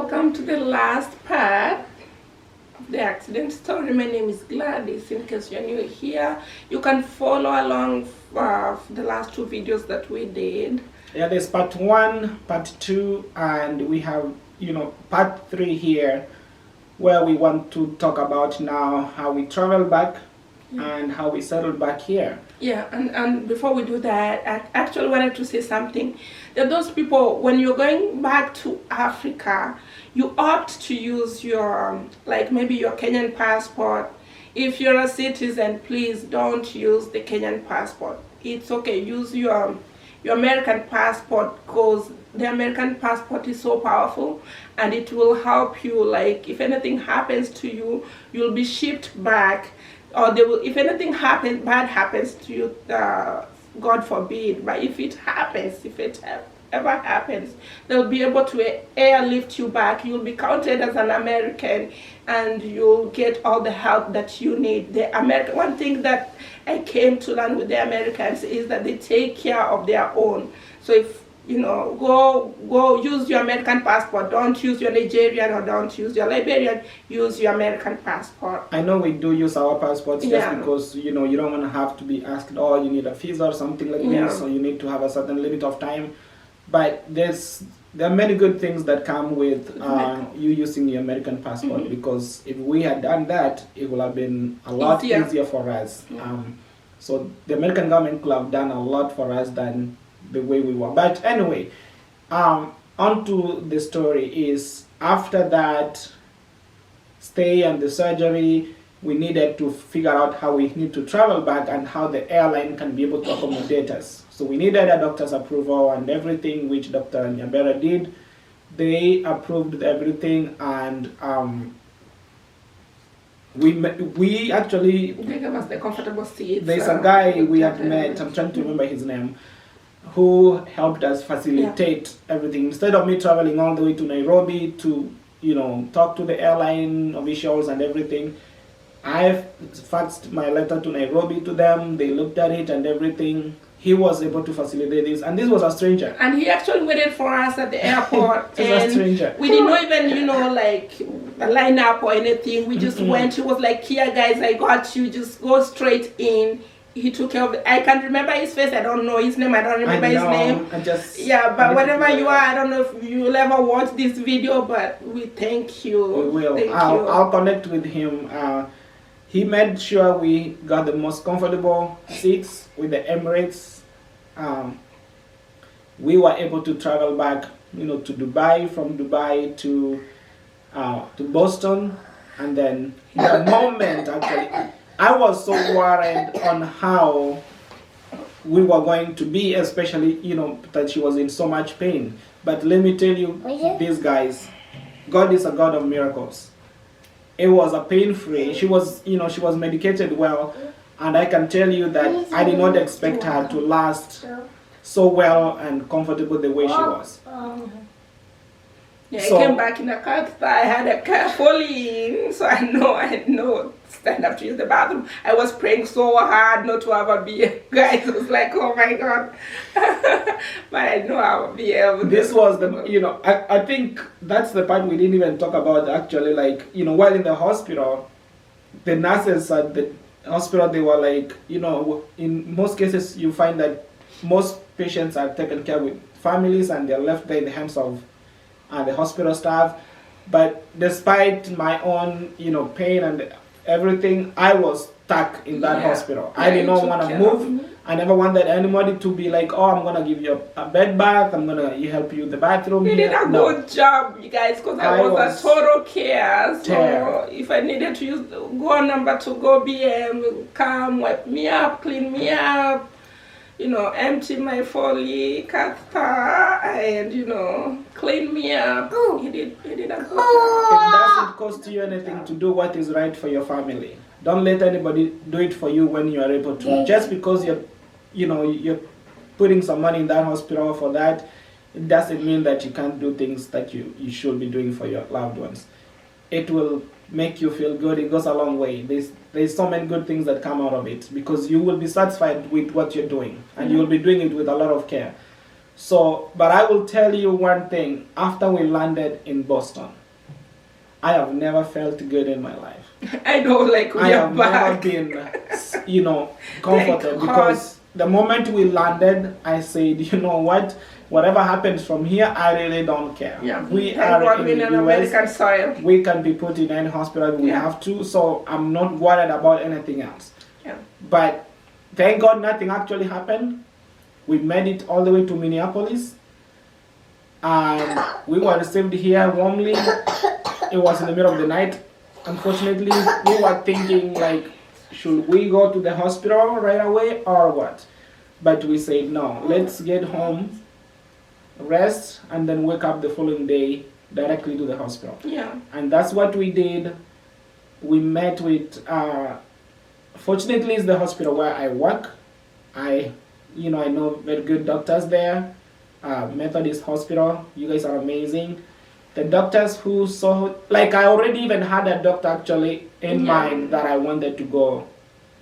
welcome to the last part of the accident story. My name is Gladys. In case you're new here, you can follow along the last two videos that we did. Yeah, there's part 1, part 2, and we have, part 3 here, where we want to talk about now how we travel back and how we settled back here. Yeah, and before we do that, I actually wanted to say something. That those people, when you're going back to Africa, you opt to use your, maybe your Kenyan passport. If you're a citizen, please don't use the Kenyan passport. It's okay, use your American passport, because the American passport is so powerful and it will help you. If anything happens to you, you'll be shipped back, or they will, if anything bad happens to you, God forbid, but if it ever happens, they'll be able to airlift you back. You'll be counted as an American and you'll get all the help that you need. One thing that I came to learn with the Americans is that they take care of their own. So if go use your American passport. Don't use your Nigerian or don't use your Liberian. Use your American passport. I know we do use our passports just because you don't want to have to be asked, oh, you need a visa or something like this, so you need to have a certain limit of time. But there are many good things that come with you using your American passport, because if we had done that, it would have been a lot easier for us. So the American government could have done a lot for us than the way we were. But anyway, on to the story is, after that stay and the surgery, we needed to figure out how we need to travel back and how the airline can be able to accommodate us. So we needed a doctor's approval and everything, which Dr. Nyambera did. They approved everything, and we actually, they gave us the comfortable seats. There's a guy we had met, I'm trying to remember his name, who helped us facilitate everything. Instead of me traveling all the way to Nairobi to, talk to the airline officials and everything, I faxed my letter to Nairobi to them. They looked at it and everything. He was able to facilitate this, and this was a stranger. And he actually waited for us at the airport. And a stranger. We did not even, line up or anything. We just went. He was like, "Here, guys, I got you. Just go straight in." He took care of it. I can't remember his face. I don't know his name. I don't remember his name. But whatever you are, I don't know if you'll ever watch this video, but we thank you. We will. I'll connect with him. He made sure we got the most comfortable seats with the Emirates. We were able to travel back, to Dubai, from Dubai to Boston, and then the moment actually, I was so worried on how we were going to be, especially, that she was in so much pain. But let me tell you, these guys, God is a God of miracles. It was a pain-free. She was medicated well, and I can tell you that I did not expect her to last so well and comfortable the way she was. I came back in a car. I had a car falling, so I know stand up to use the bathroom. I was praying so hard not to ever be a guy. It was like, oh my God. But I know I will be able to. This was I think that's the part we didn't even talk about actually. While in the hospital, the nurses at the hospital, they were like, in most cases you find that most patients are taken care with families and they're left there in the hands of the hospital staff. But despite my own, pain and everything, I was stuck in that hospital. I did not want to move. I never wanted anybody to be like, oh, I'm going to give you a bed bath, I'm going to help you in the bathroom. You did a good job, you guys, because I was a total care. So if I needed to go number 2, go BM, come, wipe me up, clean me up, empty my Foley catheter, and clean me up. He did a good job. It doesn't cost you anything to do what is right for your family. Don't let anybody do it for you when you are able to. Just because you're putting some money in that hospital for that, it doesn't mean that you can't do things that you should be doing for your loved ones. It will make you feel good. It goes a long way. There's so many good things that come out of it, because you will be satisfied with what you're doing, and you will be doing it with a lot of care. So, but I will tell you one thing. After we landed in Boston, I have never felt good in my life. I know, like we I are have back. never been, comforted because the moment we landed, I said, you know what? Whatever happens from here, I really don't care. Yeah, we thank are God in we're the in US. American soil. We can be put in any hospital we Yeah. have to, so I'm not worried about anything else. Yeah. But thank God nothing actually happened. We made it all the way to Minneapolis, and we were received here warmly. It was in the middle of the night. Unfortunately, we were thinking like, should we go to the hospital right away or what? But we said no, let's get home, rest, and then wake up the following day directly to the hospital. Yeah. And that's what we did. We met with, fortunately it's the hospital where I work. I know very good doctors there. Methodist Hospital, you guys are amazing. The doctors who saw, like I already even had a doctor actually in mind that I wanted to go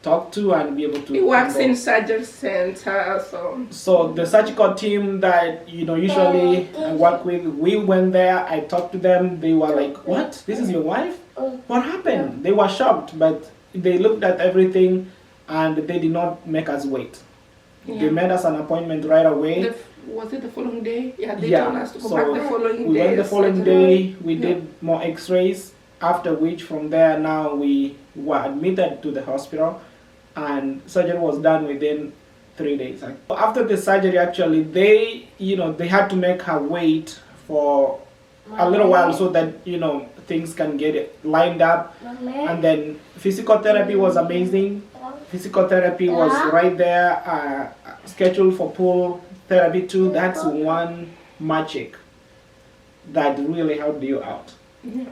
talk to and be able to. He works in surgery center, so. So the surgical team that usually I work with, we went there. I talked to them. They were like, "What? This is your wife? What happened?" They were shocked, but they looked at everything, and they did not make us wait. Yeah. They made us an appointment right away. Was it the following day? Yeah, they told us to go back the following day. We went the following day. We did more X-rays. After which, from there, now we were admitted to the hospital, and surgery was done within 3 days. After the surgery, actually, they had to make her wait for a little while so that things can get lined up. And then physical therapy was amazing. Physical therapy was right there, scheduled for pool therapy too. That's one magic that really helped you out. Yeah.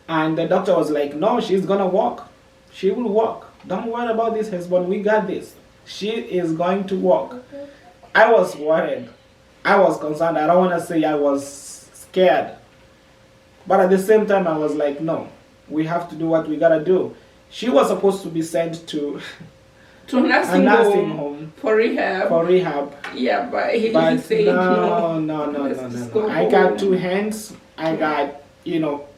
And the doctor was like, "No, she's gonna walk. She will walk. Don't worry about this, husband. We got this. She is going to walk." I was worried. I was concerned. I don't want to say I was scared. But at the same time, I was like, no, we have to do what we gotta do. She was supposed to be sent to a nursing home for rehab. Yeah, but he said no. I got 2 hands. I got,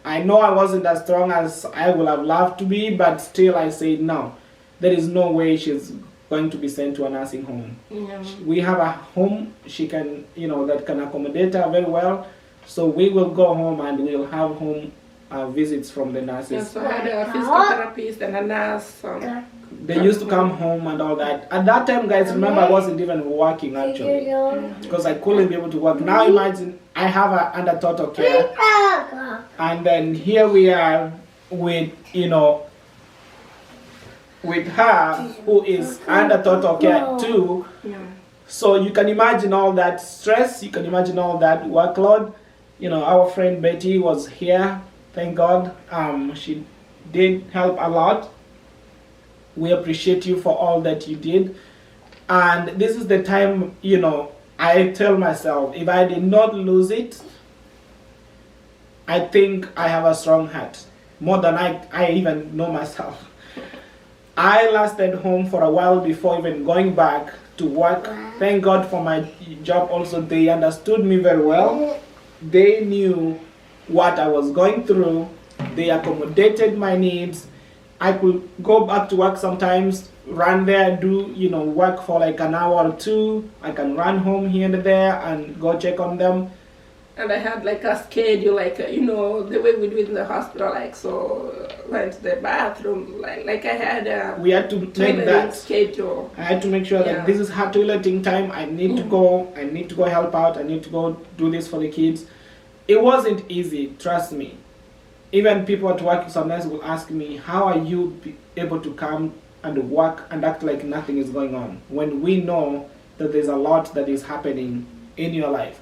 I know I wasn't as strong as I would have loved to be, but still I said no. There is no way she's going to be sent to a nursing home. Yeah. We have a home she can, that can accommodate her very well. So we will go home and we'll have home visits from the nurses. Yeah, so I had a physical therapist and a nurse. They used to come home and all that. At that time, guys, remember I wasn't even working actually because I couldn't be able to work. Now imagine I have her under total care, and then here we are with with her who is under total care too. Yeah. So you can imagine all that stress. You can imagine all that workload. Our friend Betty was here. Thank God. She did help a lot. We appreciate you for all that you did. And this is the time, I tell myself, if I did not lose it, I think I have a strong heart. More than I even know myself. I lasted home for a while before even going back to work. Thank God for my job also. They understood me very well. They knew what I was going through. They accommodated my needs. I could go back to work sometimes, run there, do, work for like an hour or 2. I can run home here and there and go check on them. And I had like a schedule, like, the way we do it in the hospital, like, so went to the bathroom, like I had we had to make that schedule. I had to make sure that this is her toileting time. I need to go help out. I need to go do this for the kids. It wasn't easy, trust me. Even people at work sometimes will ask me, how are you able to come and work and act like nothing is going on when we know that there's a lot that is happening in your life?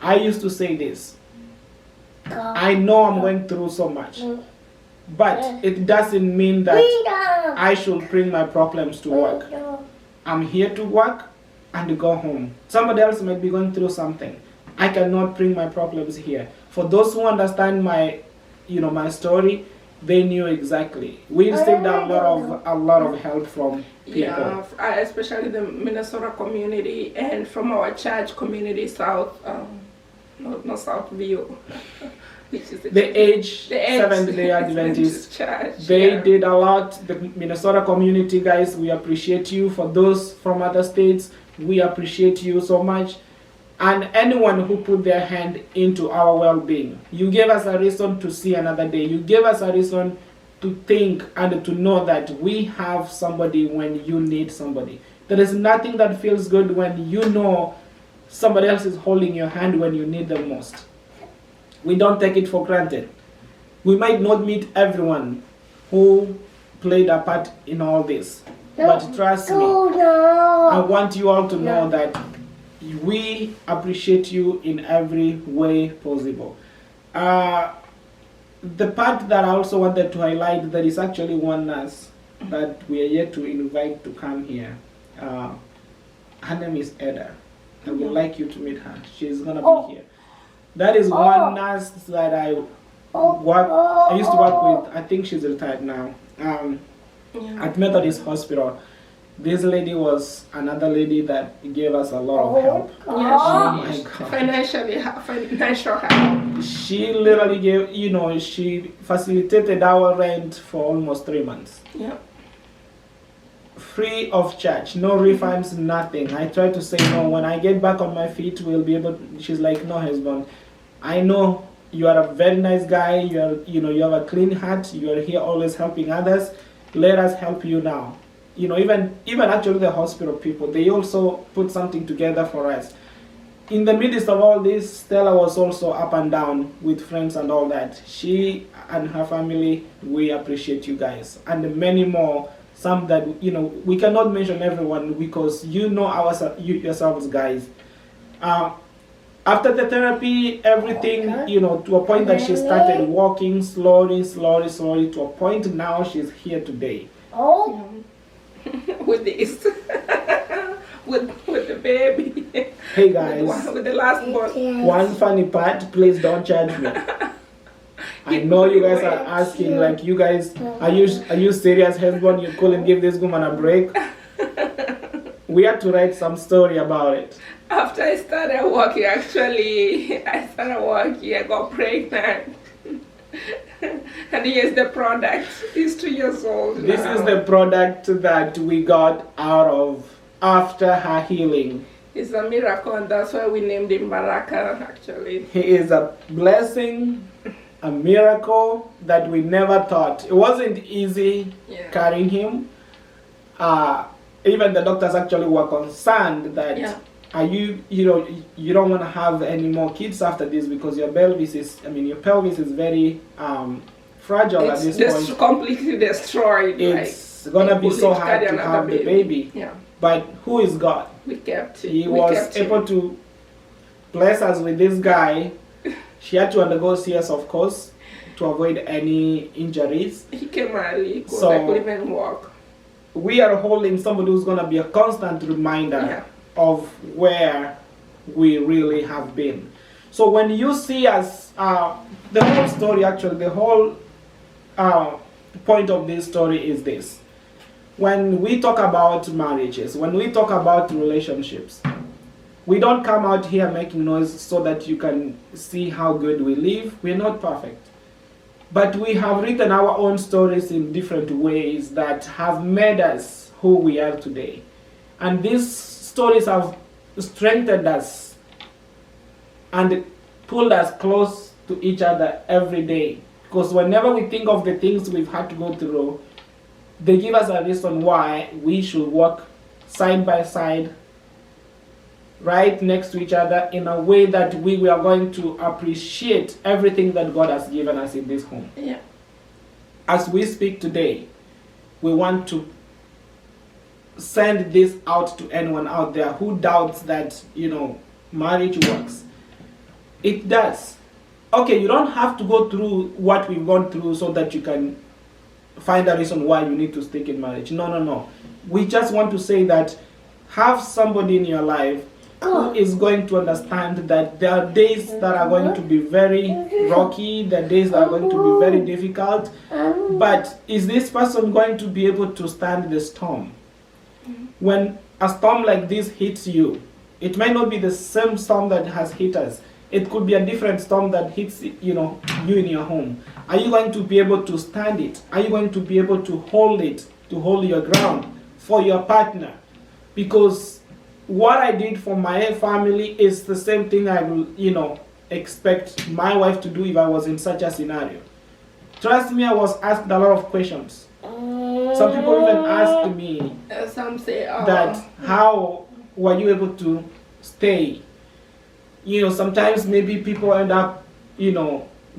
I used to say this. I know I'm going through so much, but it doesn't mean that I should bring my problems to work. I'm here to work and to go home. Somebody else might be going through something. I cannot bring my problems here. For those who understand my my story, they knew exactly. We received a lot of help from people. Yeah, especially the Minnesota community and from our church community, not Southview, which is the Seventh-day Adventist church. They did a lot. The Minnesota community, guys, we appreciate you. For those from other states, we appreciate you so much. And anyone who put their hand into our well-being. You gave us a reason to see another day. You gave us a reason to think and to know that we have somebody when you need somebody. There is nothing that feels good when you know somebody else is holding your hand when you need them most. We don't take it for granted. We might not meet everyone who played a part in all this. But trust me, I want you all to know that we appreciate you in every way possible. The part that I also wanted to highlight, there is actually one nurse that we are yet to invite to come here. Her name is Eda. I would like you to meet her. She's going to be here. That is one nurse that I used to work with. I think she's retired now. At Methodist Hospital. This lady was another lady that gave us a lot of help. Yeah, financial help. She literally gave, she facilitated our rent for almost 3 months. Yeah. Free of charge, no refunds, nothing. I tried to say no. When I get back on my feet, we'll be able. She's like, no, husband. I know you are a very nice guy. You have a clean heart. You are here always helping others. Let us help you now. Even actually the hospital people, they also put something together for us. In the midst of all this, Stella was also up and down with friends and all that. She and her family, we appreciate you guys. And many more, some that, we cannot mention everyone because yourselves, guys. After the therapy, everything, to a point that she started walking slowly, to a point now she's here today. Oh. With this, with the baby. Hey guys, with the last one. One funny part, please don't charge me. I know you guys are asking, like, you guys, are you serious, husband? You couldn't give this woman a break? We had to write some story about it. After I started working, I got pregnant. And here's the product. He's 2 years old now. This is the product that we got out of after her healing. It's a miracle, and that's why we named him Baraka, actually. He is a blessing, a miracle that we never thought. It wasn't easy carrying him. Even the doctors actually were concerned that you don't want to have any more kids after this because your pelvis is very fragile at this point. It's completely destroyed. It's gonna be so hard to have the baby. Yeah. But who is God? We kept it. He was able to bless us with this guy. She had to undergo CS, of course, to avoid any injuries. He came early because I couldn't even walk. We are holding somebody who's gonna be a constant reminder of where we really have been. So when you see us, the whole story, actually, the whole point of this story is this. When we talk about marriages, when we talk about relationships, we don't come out here making noise so that you can see how good we live. We're not perfect. But we have written our own stories in different ways that have made us who we are today. And these stories have strengthened us and pulled us close to each other every day. Because whenever we think of the things we've had to go through, they give us a reason why we should walk side by side, right next to each other, in a way that we are going to appreciate everything that God has given us in this home. Yeah. As we speak today, we want to send this out to anyone out there who doubts that, marriage works. It does. Okay, you don't have to go through what we've gone through so that you can find a reason why you need to stick in marriage. No. We just want to say that have somebody in your life who is going to understand that there are days that are going to be very rocky, there are days that are going to be very difficult, but is this person going to be able to stand the storm? When a storm like this hits you, it might not be the same storm that has hit us. It could be a different storm that hits you in your home. Are you going to be able to stand it? Are you going to be able to hold it, to hold your ground for your partner? Because what I did for my family is the same thing I will, expect my wife to do if I was in such a scenario. Trust me, I was asked a lot of questions. Some people even asked me some say, that how were you able to stay? Sometimes maybe people end up,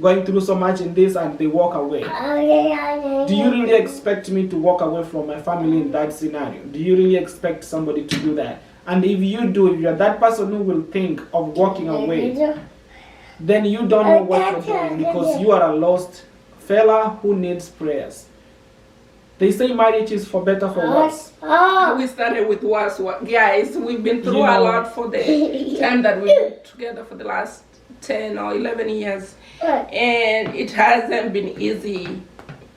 going through so much in this and they walk away. Do you really expect me to walk away from my family in that scenario? Do you really expect somebody to do that? And if you do, if you're that person who will think of walking away, then you don't know what you're doing, because you are a lost fella who needs prayers. They say marriage is for better, for worse. We started with worse. Guys, we've been through a lot for the time that we've been together for the last 10 or 11 years. And it hasn't been easy.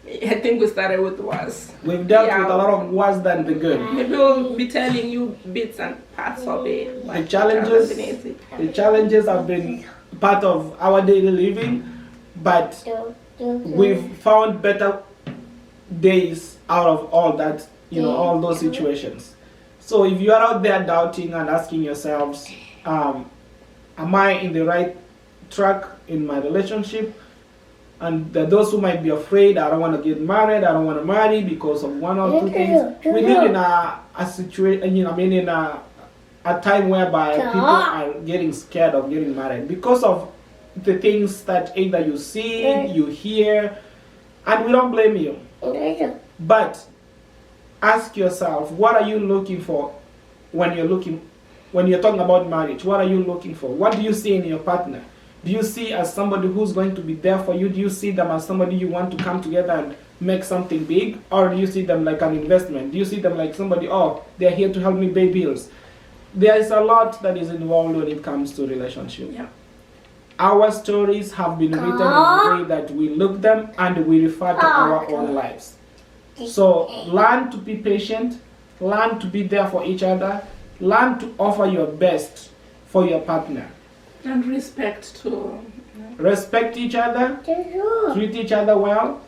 I think we started with worse. We've dealt with a lot of worse than the good. Maybe we'll be telling you bits and parts of it. The challenges have been part of our daily living, but we've found better days out of all that, all those situations. So if you are out there doubting and asking yourselves, am I in the right track in my relationship? And those who might be afraid, I don't want to get married, I don't want to marry because of one or two things. We live in a situation, in a time whereby people are getting scared of getting married because of the things that either you see, you hear, and we don't blame you. But ask yourself, what are you looking for when you're talking about marriage? What are you looking for? What do you see in your partner? Do you see as somebody who's going to be there for you? Do you see them as somebody you want to come together and make something big? Or do you see them like an investment? Do you see them like somebody, they're here to help me pay bills? There is a lot that is involved when it comes to relationship. Yeah. Our stories have been written in a way that we look them and we refer to our own lives. So learn to be patient, learn to be there for each other, learn to offer your best for your partner. And respect too. Respect each other, treat each other well,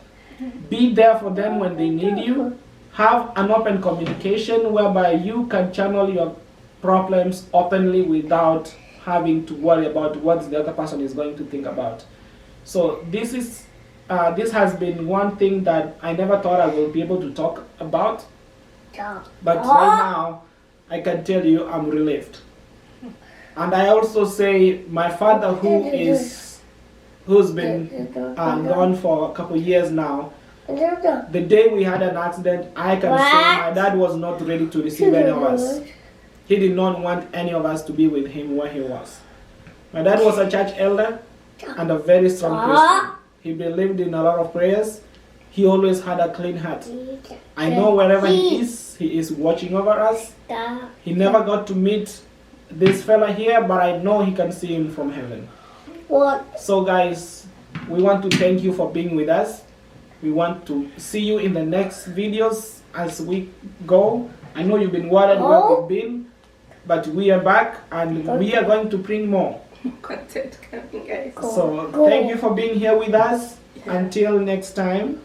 be there for them when they need you, have an open communication whereby you can channel your problems openly without having to worry about what the other person is going to think about. So this has been one thing that I never thought I would be able to talk about, but right now I can tell you I'm relieved. And I also say my father, who's been gone for a couple years now, the day we had an accident, I can say my dad was not ready to receive any of us. He did not want any of us to be with him where he was. My dad was a church elder and a very strong Christian. He believed in a lot of prayers. He always had a clean heart. I know wherever he is watching over us. He never got to meet this fella here, but I know he can see him from heaven. So guys, we want to thank you for being with us. We want to see you in the next videos as we go. I know you've been worried where we've been, but we are back and we are going to bring more content coming, guys. So thank you for being here with us. Until next time.